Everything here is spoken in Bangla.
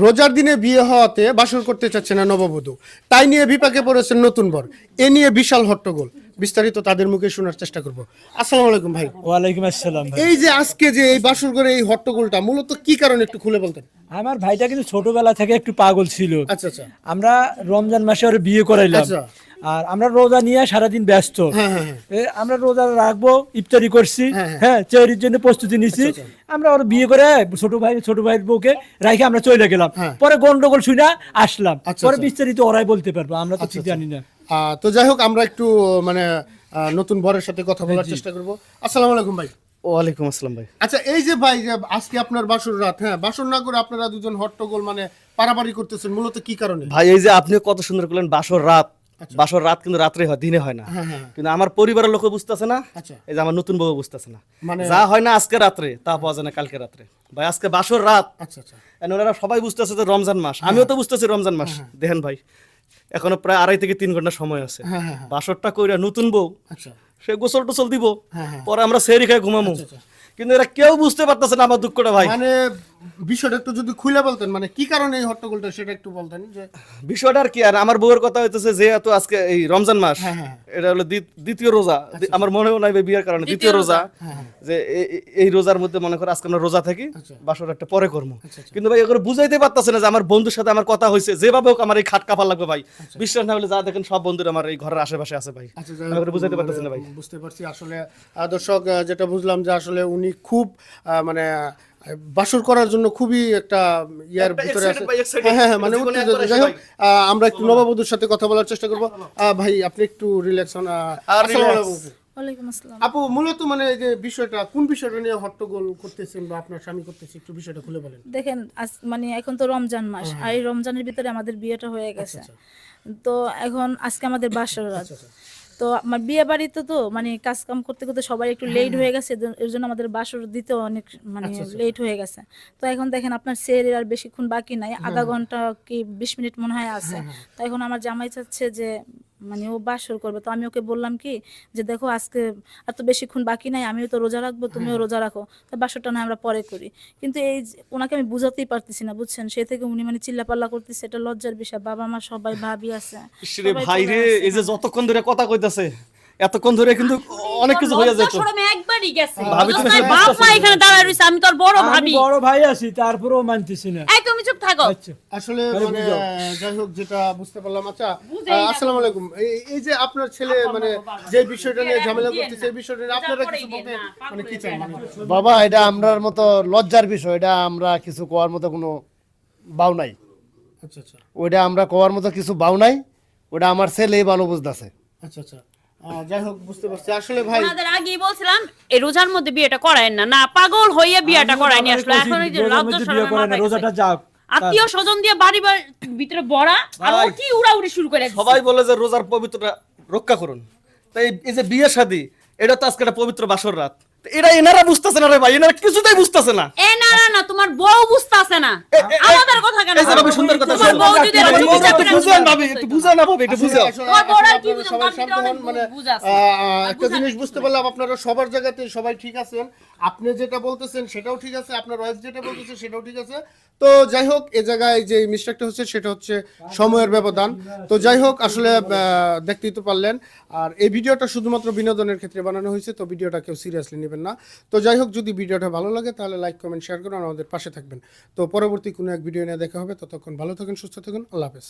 রোজার দিনে বিয়ে হওয়াতে বাসর করতে চাচ্ছে না নববধূ, তাই নিয়ে বিপাকে পড়েছেন নতুন বর। এ নিয়ে বিশাল হট্টগোল, বিস্তারিত তাদের মুখে শোনার চেষ্টা করব। আসসালামু আলাইকুম ভাই। ওয়ালাইকুম আসসালাম ভাই। এই যে আজকে যে এই বাসর করে এই হট্টগোলটা মূলত কি কারণে একটু খুলে বলতেন? আমার ভাইটা কিন্তু ছোটবেলা থেকে একটু পাগল ছিল। আচ্ছা আচ্ছা। আমরা রমজান মাসে ওর বিয়ে করাইলাম। আচ্ছা। আর আমরা রোজা নিয়ে সারাদিন ব্যস্ত। হ্যাঁ হ্যাঁ হ্যাঁ। আমরা রোজা রাখবো, ইফতারি করছি, হ্যাঁ, হ্যাঁ। হ্যাঁ চেহারির জন্য প্রস্তুতি নিছি। আচ্ছা, আমরা ওর বিয়ে করে ছোট ভাইয়ের বউকে রাখে আমরা চলে গেলাম। হ্যাঁ। পরে গন্ডগোল শুনে আসলাম। আচ্ছা, পরে আচ্ছা। বিস্তারিত ওরাই বলতে পারবো, আমরা তো আচ্ছা, ঠিক আচ্ছা। জানি না। তো যাই হোক আমরা একটু মানে নতুন বরের সাথে কথা বলার চেষ্টা করব। আসসালামু আলাইকুম ভাই। ওয়ালাইকুম আসসালাম ভাই। আচ্ছা এই যে ভাই যে আজকে আপনার বাসর রাত, হ্যাঁ বাসর না করে আপনারা দুজন হট্টগোল মানে পারাপারি করতেছেন, মূলত কি কারণে? ভাই এই যে আপনি কত সুন্দর করলেন বাসর রাত, বাসর রাত কিন্তু রাত্রে হয়, দিনে হয় না। হ্যাঁ হ্যাঁ। কিন্তু আমার পরিবারের লোক বুঝতেছে না, আচ্ছা। এই যে আমার নতুন বউ বুঝতেছে না। মানে যা হয় না আজকে রাত্রে তা পাওয়া যায় না কালকে রাত্রে। ভাই আজকে বাসর রাত, আচ্ছা আচ্ছা। ওনারা সবাই বুঝতেছে যে রমজান মাস, আমিও তো বুঝতেছি রমজান মাস। দেখেন ভাই এখনো প্রায় 2.5 থেকে 3 ঘন্টা সময় আছে। হ্যাঁ হ্যাঁ হ্যাঁ। বাসরটা কইরা নতুন বউ আচ্ছা সে গোসল টোসল দিব, হ্যাঁ, হ্যাঁ। পরে আমরা সেরি খাই ঘুমামু। আচ্ছা, আচ্ছা। কিন্তু এরা কেউ বুঝতে পারতেছে না আমার দুঃখটা ভাই। মানে বিষয়টা একটু যদি খুলে বলতেন, মানে কি কারণে এই হট্টগোলটা সেটা একটু বলতেন যে। বিষয়টা আর কি, আর আমার বউয়ের কথা হইতেছে যেহেতু আজকে এই রমজান মাস, হ্যাঁ, হ্যাঁ। এটা হলো দ্বিতীয় রোজা। আমার মনেও নাই ভাই বিয়ের কারণে দ্বিতীয় রোজা, যে এই রোজার মধ্যে মনে করো আজকে আমরা রোজা থাকি, আচ্ছা। বাসর একটা পরে কর্ম। আচ্ছা, আচ্ছা। কিন্তু ভাই এগুলো বুঝাইতে পারতেছে না যে আমার বন্ধুর সাথে আমার কথা হয়েছে, যেভাবে হোক আমার এই খাট কাপড় লাগবে ভাই। বিশ্বাস না হলে যা দেখেন সব বন্ধুরা আমার এই ঘরের আশেপাশে আছে ভাই। আচ্ছা, আমি এগুলো বুঝাইতে পারতেছি না ভাই। বুঝতে পারছি আসলে দর্শক, যেটা বুঝলাম যে আসলে উনি খুব মানে বাসর করার জন্য খুবই একটা ইয়ার একটা ভিতরে আছে। excited ভাই, excited। হ্যাঁ হ্যাঁ, মানে জীবনে উত্তেজিত। একবার আসে যাই হোক ভাই। আমরা একটু নববধূর সাথে কথা বলার চেষ্টা করব। ভাই আপনি একটু রিল্যাক্স হন। আসসালামু আলাইকুম। ওয়ালাইকুম আসসালাম। আপু মূলত মানে এই যে বিষয়টা কোন বিষয়টা নিয়ে হট্টগোল করতেছেন বা আপনার স্বামী করতেছে, একটু বিষয়টা খুলে বলেন। দেখেন মানে এখন তো রমজান মাস, আর এই রমজানের ভিতরে আমাদের বিয়েটা হয়ে গেছে। তো এখন আজকে আমাদের বাসর রাত। তো আমার বিয়ে বাড়িতে তো মানে কাজ কাম করতে করতে সবাই একটু লেট হয়ে গেছে, এর জন্য আমাদের বাসর দিতে অনেক মানে লেট হয়ে গেছে। তো এখন দেখেন আপনার সেরের আর বেশিক্ষণ বাকি নাই, আধা ঘন্টা কি 20 মিনিট মনে হয় আছে। তো এখন আমার জামাই চাচ্ছে যে মানে ও বাসর করবে। তো আমি ওকে বললাম কি যে দেখো আজকে আর তো বেশিক্ষণ বাকি নাই, আমিও তো রোজা রাখবো, তুমিও রোজা রাখো, তো বাসরটা না আমরা পরে করি। কিন্তু এই ওনাকে আমি বুঝাতেই পারতেছি না, বুঝছেন, সে থেকে উনি মানে চিল্লাপাল্লা করতেছে, এটা লজ্জার বিষয়। বাবা মা সবাই ভাবি আছে, ইসরে সবাই ভাই চলে রে, আসছে। এই যে যতক্ষণ ধরে কথা কইতাছে এতক্ষণ ধরে কিন্তু অনেক কিছু হয়ে যেত। শরমে একবারই গেছে। ভাবি তুমি বুঝছ না, বাপ মা এখানে দাঁড়ায় রইছে, আমি তোর বড় আমি ভাবি। বড় ভাই আছি, তারপরেও মানতেছি না। এই তুমি চুপ থাকো। আচ্ছা আসলে আরে মানে বুঝাও। যাই হোক যেটা বুঝতে পারলাম। আচ্ছা বুঝেই না। আসসালামু আলাইকুম। এই যে আপনার ছেলে মানে যে বিষয়টা নিয়ে ঝামেলা করতেছে, এই বিষয়টা নিয়ে আপনারা কিছু বলতে মানে কি চান? বাবা এটা আমরার মতো লজ্জার বিষয়, এটা আমরা কিছু কোয়ার মতো কোনো বাউ নাই। আচ্ছা আচ্ছা ওইটা আমরা কোয়ার মতো কিছু বাউ নাই, ওটা আমার ছেলেই ভালো বুঝতেছে। আচ্ছা আচ্ছা। যাই হোক বুঝতে পারছি আসলে ভাই। আপনাদের আগেই বলছিলাম এই রোজার মধ্যে বিয়েটা করায়েন না, না পাগল হইয়া বিয়েটা করায় নিয়ে আসলো। এখন এই যে রোজার লজ্জা মধ্যে শরমে বিয়ে করে না, মাথায় রোজাটা গেছে। যাক। আত্মীয় স্বজন দিয়ে বাড়ি ভিতরে বড়া, আর ও ভাই। কি উড়াউড়ি শুরু করে দিছে। সবাই বলে যে রোজার পবিত্রতা রক্ষা করুন, তাই এই যে বিয়ে শাদী এটা তো আজকে একটা পবিত্র বাসর রাত। তো এরা এনারা বুঝতেছে না রে ভাই, এনারা কিছুতেই বুঝতেছে না। এ না না না, তোমার বউ বুঝতাছে না, আমাদের কথা কেন? এই যে ভাবি সুন্দর কথা তোমার শুনুন। বউ যদি এরকম ভাই, বউরা বিচার একটু করে বুঝান ভাবি, একটু বুঝান না ভাবি, একটু বুঝাও। আসলে তোমার বড় আর কি আপনারা বুঝান, সবাই তার শান্ত ভিতরে হন। অনেক মানে বুঝ আছে। একটা জিনিস বুঝতে পারলাম, আপনারা সবার জায়গাতে সবাই ঠিক আছেন। আপনি যেটা বলতেছেন সেটাও ঠিক আছে, আপনার ওয়াইফ যেটা বলতেছে সেটাও ঠিক আছে। তো যাই হোক এ জায়গায় যে মিস্টেকটা হচ্ছে সেটা হচ্ছে সময়ের ব্যবধান। তো যাই হোক আসলে দেখতেই তো পারলেন। আর এই ভিডিওটা শুধুমাত্র বিনোদনের ক্ষেত্রে বানানো হয়েছে, তো ভিডিওটা কেউ সিরিয়াসলি নেবেন না। তো যাই হোক যদি ভিডিওটা ভালো লাগে তাহলে লাইক কমেন্ট শেয়ার করুন, আমাদের পাশে থাকবেন। তো পরবর্তী কোনো এক ভিডিও নিয়ে দেখা হবে, ততক্ষণ ভালো থাকুন, সুস্থ থাকুন, আল্লাহ হাফেজ।